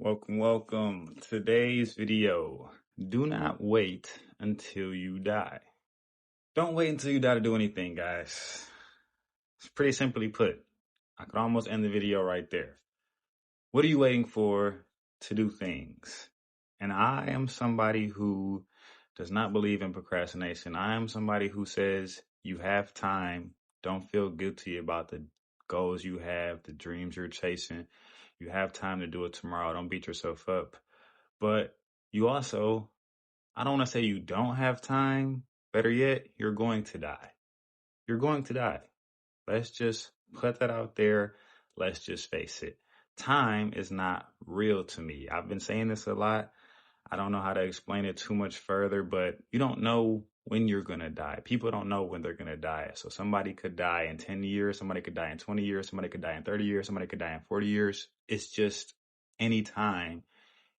Welcome, welcome. Today's video. Do not wait until you die. Don't wait until you die to do anything, guys. It's pretty simply put. I could almost end the video right there. What are you waiting for to do things? And I am somebody who does not believe in procrastination. I am somebody who says you have time. Don't feel guilty about the goals you have, the dreams you're chasing. You have time to do it tomorrow. Don't beat yourself up. But you also, I don't want to say you don't have time. Better yet, you're going to die. You're going to die. Let's just put that out there. Let's just face it. Time is not real to me. I've been saying this a lot. I don't know how to explain it too much further, but you don't know when you're going to die. People don't know when they're going to die. So somebody could die in 10 years, somebody could die in 20 years, somebody could die in 30 years, somebody could die in 40 years. It's just any time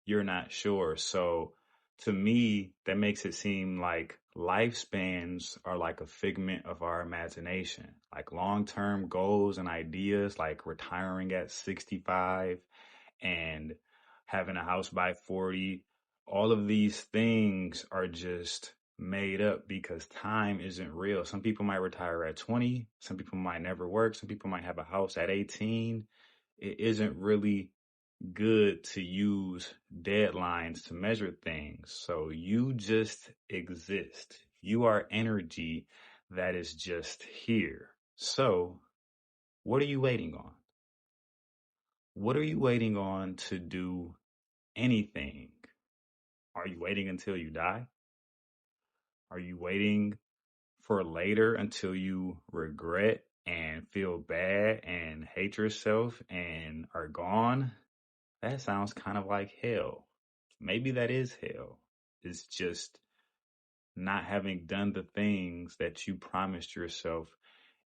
you're not sure. So to me, that makes it seem like lifespans are like a figment of our imagination, like long-term goals and ideas, like retiring at 65 and having a house by 40. All of these things are just made up because time isn't real. Some people might retire at 20. Some people might never work. Some people might have a house at 18. It isn't really good to use deadlines to measure things. So you just exist. You are energy that is just here. So what are you waiting on? What are you waiting on to do anything? Are you waiting until you die? Are you waiting for later until you regret and feel bad and hate yourself and are gone? That sounds kind of like hell. Maybe that is hell. It's just not having done the things that you promised yourself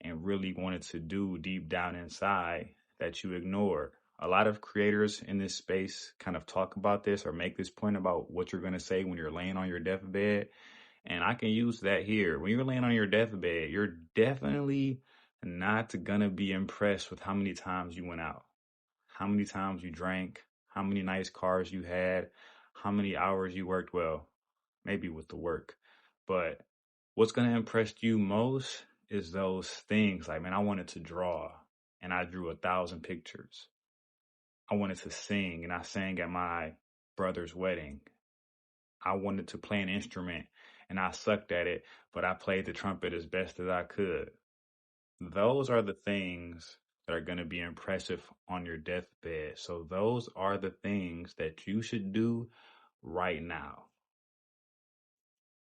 and really wanted to do deep down inside that you ignored. A lot of creators in this space kind of talk about this or make this point about what you're going to say when you're laying on your deathbed. And I can use that here. When you're laying on your deathbed, you're definitely not going to be impressed with how many times you went out, how many times you drank, how many nice cars you had, how many hours you worked. Well, maybe with the work. But what's going to impress you most is those things like, man, I wanted to draw and I drew 1,000 pictures. I wanted to sing and I sang at my brother's wedding. I wanted to play an instrument and I sucked at it, but I played the trumpet as best as I could. Those are the things that are going to be impressive on your deathbed. So those are the things that you should do right now.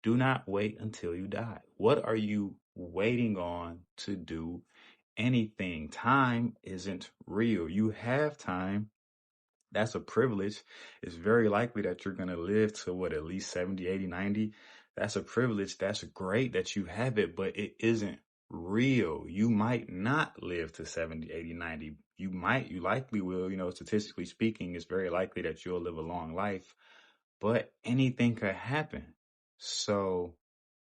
Do not wait until you die. What are you waiting on to do anything? Time isn't real. You have time. That's a privilege. It's very likely that you're going to live to at least 70, 80, 90. That's a privilege. That's great that you have it, but it isn't real. You might not live to 70, 80, 90. You likely will, statistically speaking, it's very likely that you'll live a long life, but anything could happen. So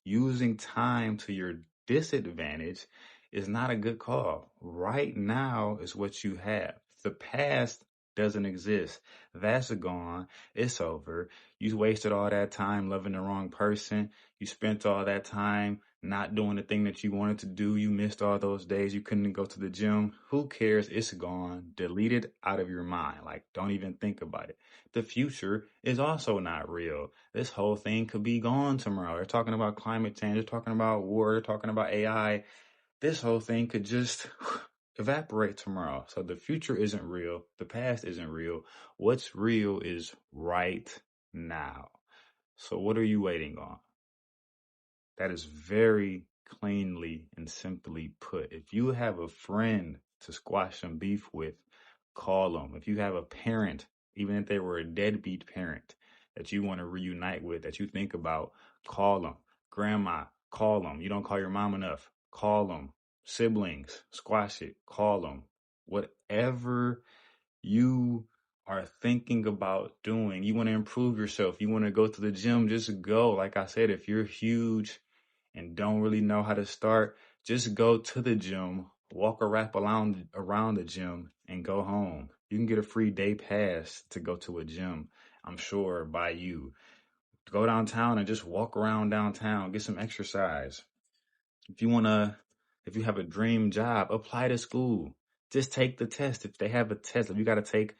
using time to your disadvantage is not a good call. Right now is what you have. The past doesn't exist. That's gone. It's over. You wasted all that time loving the wrong person. You spent all that time not doing the thing that you wanted to do. You missed all those days you couldn't go to the gym. Who cares? It's gone. Delete it out of your mind. Like, don't even think about it. The future is also not real. This whole thing could be gone tomorrow. They're talking about climate change. They're talking about war. They're talking about AI. This whole thing could just evaporate tomorrow. So the future isn't real. The past isn't real. What's real is right now. So what are you waiting on? That is very cleanly and simply put. If you have a friend to squash some beef with, call them. If you have a parent, even if they were a deadbeat parent that you want to reunite with, that you think about, call them. Grandma, call them. You don't call your mom enough, call them. Siblings, squash it, call them. Whatever you are thinking about doing, you want to improve yourself, you want to go to the gym, just go. Like I said, if you're huge and don't really know how to start, just go to the gym, walk a wrap around the gym and go home. You can get a free day pass to go to a gym, I'm sure, by you. Go downtown and just walk around downtown, get some exercise. If you want to, if you have a dream job, apply to school. Just take the test. If they have a test, if you got to take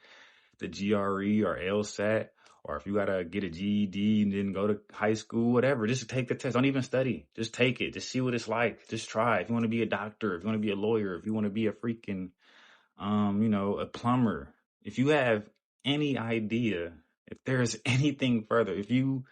the GRE or LSAT, or if you got to get a GED and then go to high school, whatever, just take the test. Don't even study. Just take it. Just see what it's like. Just try. If you want to be a doctor, if you want to be a lawyer, if you want to be a freaking, a plumber, if you have any idea, if there's anything further, if you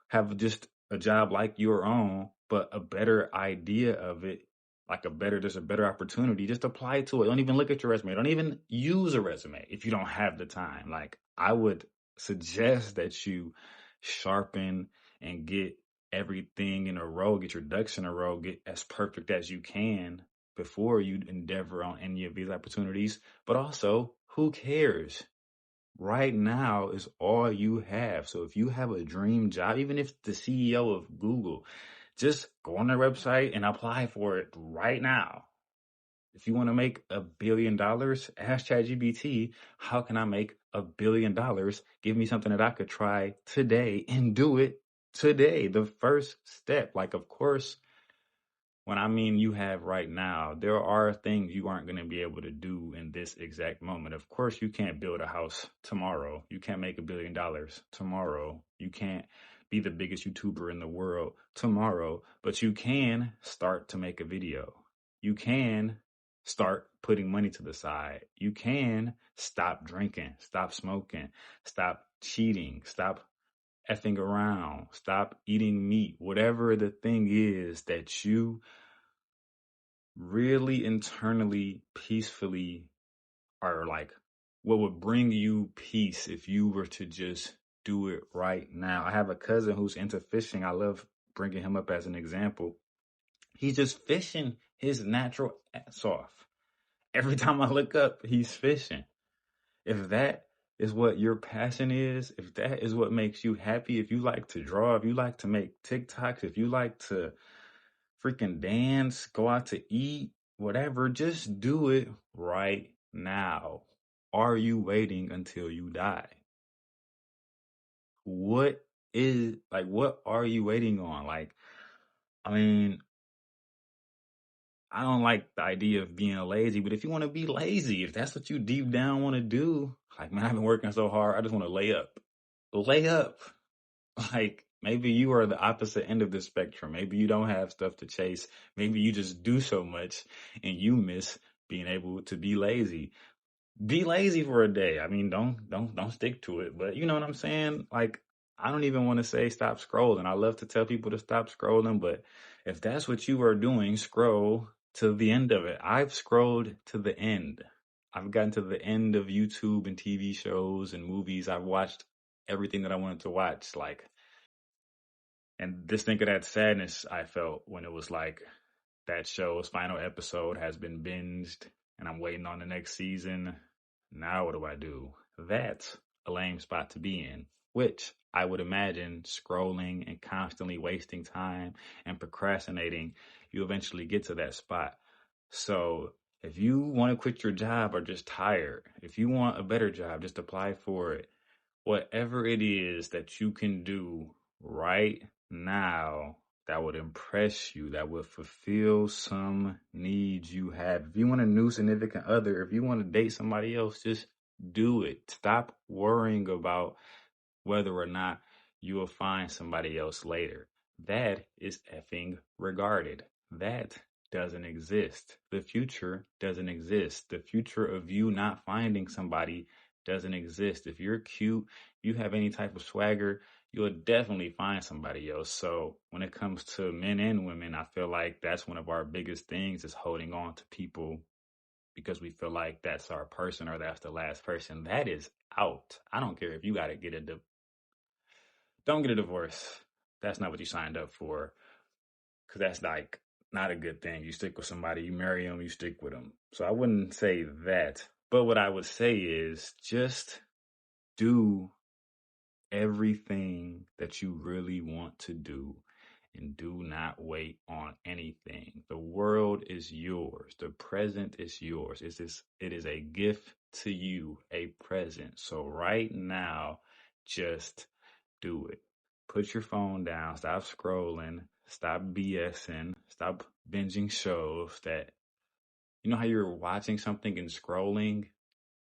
have just a job like your own, but a better idea of it, like there's a better opportunity, just apply to it. Don't even look at your resume. Don't even use a resume if you don't have the time. Like, I would suggest that you sharpen and get everything in a row, get your ducks in a row, get as perfect as you can before you endeavor on any of these opportunities. But also, who cares? Right now is all you have. So if you have a dream job, even if the CEO of Google, just go on their website and apply for it right now. If you want to make $1 billion, ask ChatGPT, how can I make $1 billion? Give me something that I could try today and do it today. The first step. Like, of course, when I mean you have right now, there are things you aren't going to be able to do in this exact moment. Of course, you can't build a house tomorrow. You can't make $1 billion tomorrow. You can't be the biggest YouTuber in the world tomorrow, but you can start to make a video. You can start putting money to the side. You can stop drinking, stop smoking, stop cheating, stop effing around, stop eating meat, whatever the thing is that you really internally, peacefully are like, what would bring you peace if you were to just do it right now. I have a cousin who's into fishing. I love bringing him up as an example. He's just fishing his natural ass off. Every time I look up, he's fishing. If that is what your passion is, if that is what makes you happy, if you like to draw, if you like to make TikToks, if you like to freaking dance, go out to eat, whatever, just do it right now. Are you waiting until you die? What are you waiting on? Like, I mean, I don't like the idea of being lazy, but if you want to be lazy, if that's what you deep down want to do, like, man, I've been working so hard, I just want to lay up. Lay up. Like, maybe you are the opposite end of the spectrum. Maybe you don't have stuff to chase. Maybe you just do so much and you miss being able to be lazy. Be lazy for a day. I mean, don't stick to it. But you know what I'm saying? Like, I don't even want to say stop scrolling. I love to tell people to stop scrolling, but if that's what you are doing, scroll to the end of it. I've scrolled to the end. I've gotten to the end of YouTube and TV shows and movies. I've watched everything that I wanted to watch. Like, and just think of that sadness I felt when it was like that show's final episode has been binged and I'm waiting on the next season. Now what do I do? That's a lame spot to be in, which I would imagine scrolling and constantly wasting time and procrastinating, you eventually get to that spot. So if you want to quit your job or just tired, if you want a better job, just apply for it. Whatever it is that you can do right now that would impress you, that would fulfill some needs you have. If you want a new significant other, if you want to date somebody else, just do it. Stop worrying about whether or not you will find somebody else later. That is effing regarded. That doesn't exist. The future doesn't exist. The future of you not finding somebody doesn't exist. If you're cute, you have any type of swagger, you'll definitely find somebody else. So when it comes to men and women, I feel like that's one of our biggest things is holding on to people because we feel like that's our person or that's the last person. That is out. I don't care if you got to get don't get a divorce. That's not what you signed up for. Because that's like not a good thing. You stick with somebody, you marry them, you stick with them. So I wouldn't say that. But what I would say is just do everything that you really want to do and do not wait on anything. The world is yours. The present is yours. It is a gift to you, a present. So right now, just do it. Put your phone down, stop scrolling, stop BSing, stop binging shows that, you know how you're watching something and scrolling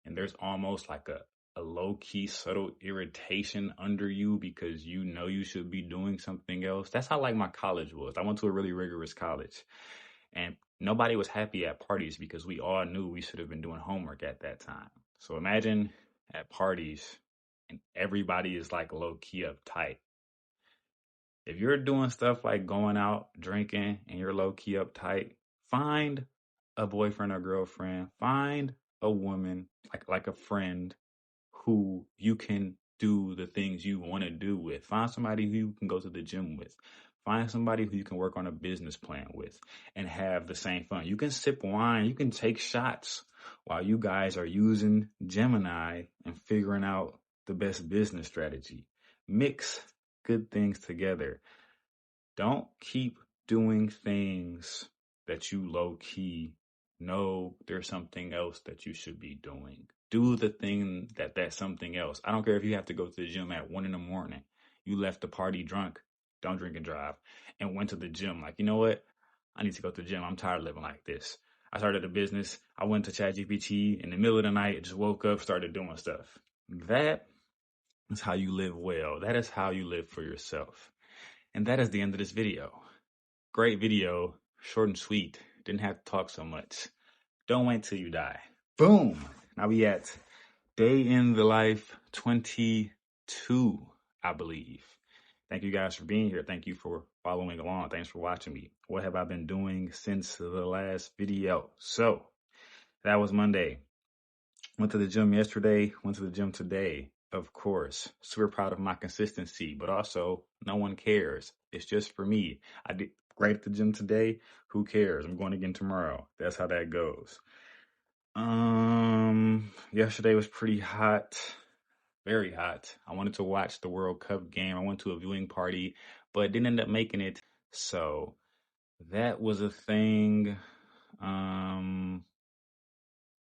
and there's almost like a low key subtle irritation under you because you know you should be doing something else. That's how like my college was. I went to a really rigorous college and nobody was happy at parties because we all knew we should have been doing homework at that time. So imagine at parties and everybody is like low key uptight. If you're doing stuff like going out drinking and you're low key uptight, find a boyfriend or girlfriend, find a woman like a friend who you can do the things you want to do with. Find somebody who you can go to the gym with. Find somebody who you can work on a business plan with and have the same fun. You can sip wine, you can take shots while you guys are using Gemini and figuring out the best business strategy. Mix good things together. Don't keep doing things that you low key know there's something else that you should be doing. Do the thing that's something else. I don't care if you have to go to the gym at 1 a.m. You left the party drunk, don't drink and drive, and went to the gym. Like, you know what? I need to go to the gym. I'm tired of living like this. I started a business. I went to ChatGPT in the middle of the night, just woke up, started doing stuff. That is how you live well. That is how you live for yourself. And that is the end of this video. Great video, short and sweet. Didn't have to talk so much. Don't wait till you die. Boom. Now we at day in the life 22, I believe. Thank you guys for being here. Thank you for following along. Thanks for watching me. What have I been doing since the last video? So that was Monday. Went to the gym yesterday, went to the gym today. Of course, super proud of my consistency, but also no one cares. It's just for me. I did great at the gym today. Who cares? I'm going again tomorrow. That's how that goes. Yesterday was pretty hot, very hot. I wanted to watch the World Cup game. I went to a viewing party, but didn't end up making it. So that was a thing.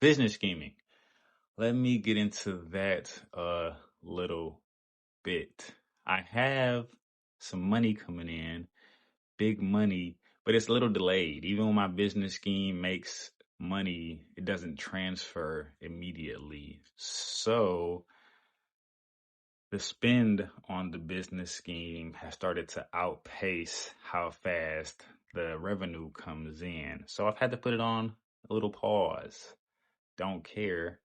Business scheming. Let me get into that a little bit. I have some money coming in, big money, but it's a little delayed. Even when my business scheme makes money, it doesn't transfer immediately. So the spend on the business scheme has started to outpace how fast the revenue comes in. So I've had to put it on a little pause. Don't care.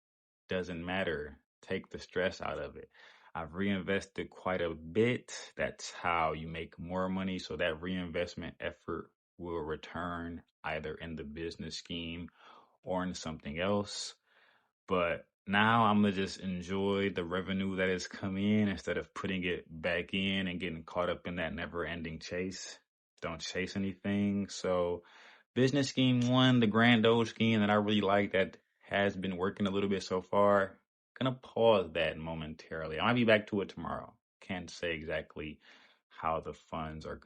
Doesn't matter. Take the stress out of it. I've reinvested quite a bit. That's how you make more money. So that reinvestment effort will return either in the business scheme or in something else. But now I'm going to just enjoy the revenue that has come in instead of putting it back in and getting caught up in that never ending chase. Don't chase anything. So business scheme one, the grand old scheme that I really like that has been working a little bit so far. Gonna pause that momentarily. I might be back to it tomorrow. Can't say exactly how the funds are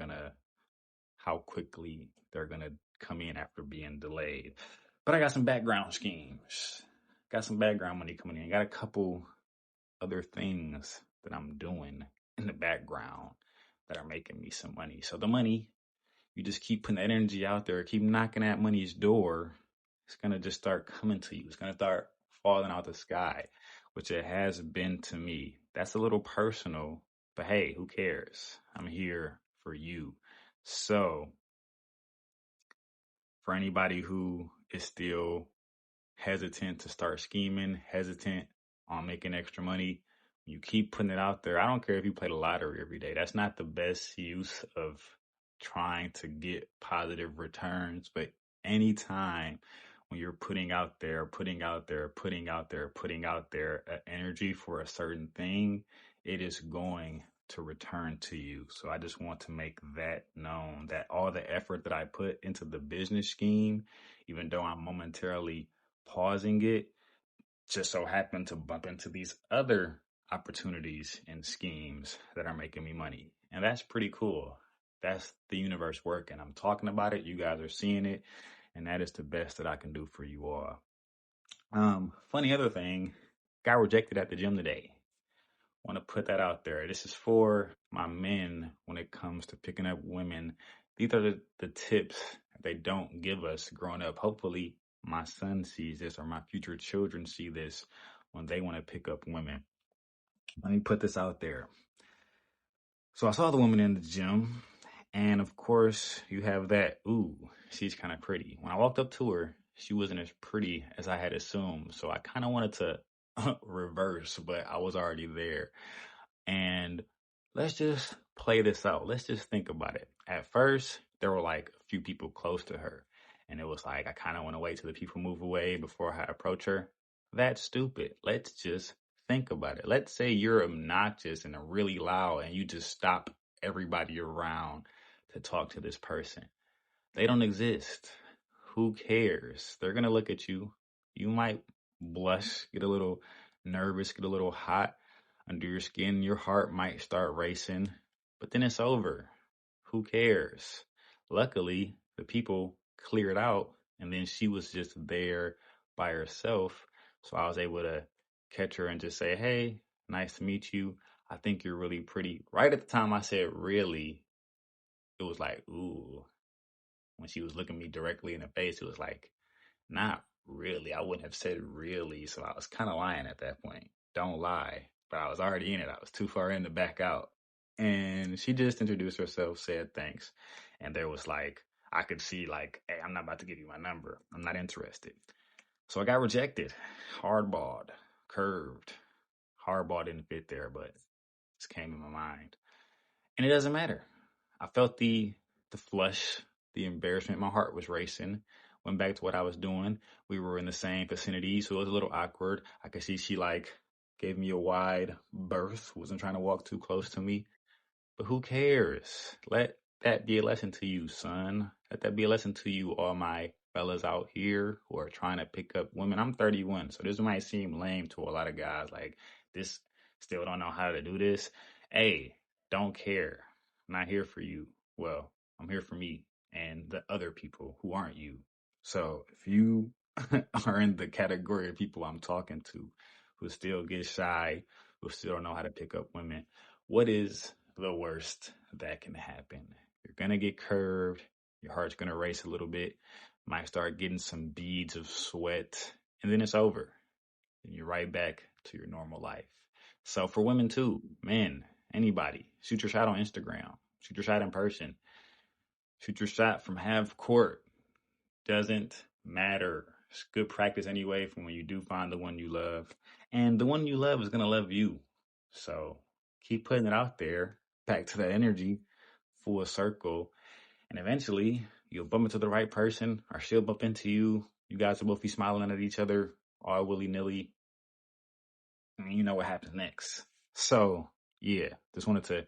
how quickly they're gonna come in after being delayed. But I got some background schemes. Got some background money coming in. Got a couple other things that I'm doing in the background that are making me some money. So the money, you just keep putting that energy out there, keep knocking at money's door, it's going to just start coming to you. It's going to start falling out the sky, which it has been to me. That's a little personal, but hey, who cares? I'm here for you. So for anybody who is still hesitant to start scheming, hesitant on making extra money, you keep putting it out there. I don't care if you play the lottery every day. That's not the best use of trying to get positive returns. But anytime when you're putting out there energy for a certain thing, it is going to return to you. So I just want to make that known, that all the effort that I put into the business scheme, even though I'm momentarily pausing it, just so happened to bump into these other opportunities and schemes that are making me money. And that's pretty cool. That's the universe working. I'm talking about it. You guys are seeing it. And that is the best that I can do for you all. Funny other thing, got rejected at the gym today. Want to put that out there. This is for my men when it comes to picking up women. These are the tips they don't give us growing up. Hopefully, my son sees this or my future children see this when they want to pick up women. Let me put this out there. So I saw the woman in the gym, and of course, you have that, ooh, she's kind of pretty. When I walked up to her, she wasn't as pretty as I had assumed. So I kind of wanted to reverse, but I was already there. And let's just play this out. Let's just think about it. At first, there were like a few people close to her. And it was like, I kind of want to wait till the people move away before I approach her. That's stupid. Let's just think about it. Let's say you're obnoxious and really loud and you just stop everybody around to talk to this person. They don't exist. Who cares? They're going to look at you. You might blush, get a little nervous, get a little hot under your skin. Your heart might start racing, but then it's over. Who cares? Luckily, the people cleared out, and then she was just there by herself. So I was able to catch her and just say, hey, nice to meet you. I think you're really pretty. Right at the time I said really, it was like, ooh. When she was looking me directly in the face, it was like, not really. I wouldn't have said really. So I was kind of lying at that point. Don't lie. But I was already in it. I was too far in to back out. And she just introduced herself, said thanks. And there was like, I could see like, hey, I'm not about to give you my number. I'm not interested. So I got rejected. Hardballed, curved. Hardball didn't fit there, but this came in my mind. And it doesn't matter. I felt the flush, the embarrassment. My heart was racing. Went back to what I was doing. We were in the same vicinity, so it was a little awkward. I could see she like gave me a wide berth, wasn't trying to walk too close to me. But who cares? Let that be a lesson to you, son. Let that be a lesson to you, all my fellas out here who are trying to pick up women. I'm 31, so this might seem lame to a lot of guys. Like, this still don't know how to do this. Hey, don't care. I'm not here for you. Well, I'm here for me and the other people who aren't you. So if you are in the category of people I'm talking to who still get shy, who still don't know how to pick up women, what is the worst that can happen? You're going to get curved. Your heart's going to race a little bit. Might start getting some beads of sweat. And then it's over. And you're right back to your normal life. So for women too, men, anybody, shoot your shot on Instagram. Shoot your shot in person. Shoot your shot from half court. Doesn't matter. It's good practice anyway for when you do find the one you love. And the one you love is going to love you. So keep putting it out there, back to that energy, full circle. And eventually you'll bump into the right person or she'll bump into you. You guys will both be smiling at each other all willy-nilly. And you know what happens next. So yeah, just wanted to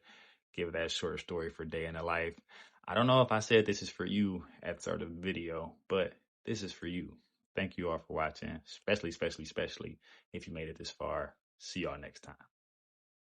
give that short story for day in the life. I don't know if I said this is for you at the start of the video, but this is for you. Thank you all for watching, especially if you made it this far. See y'all next time.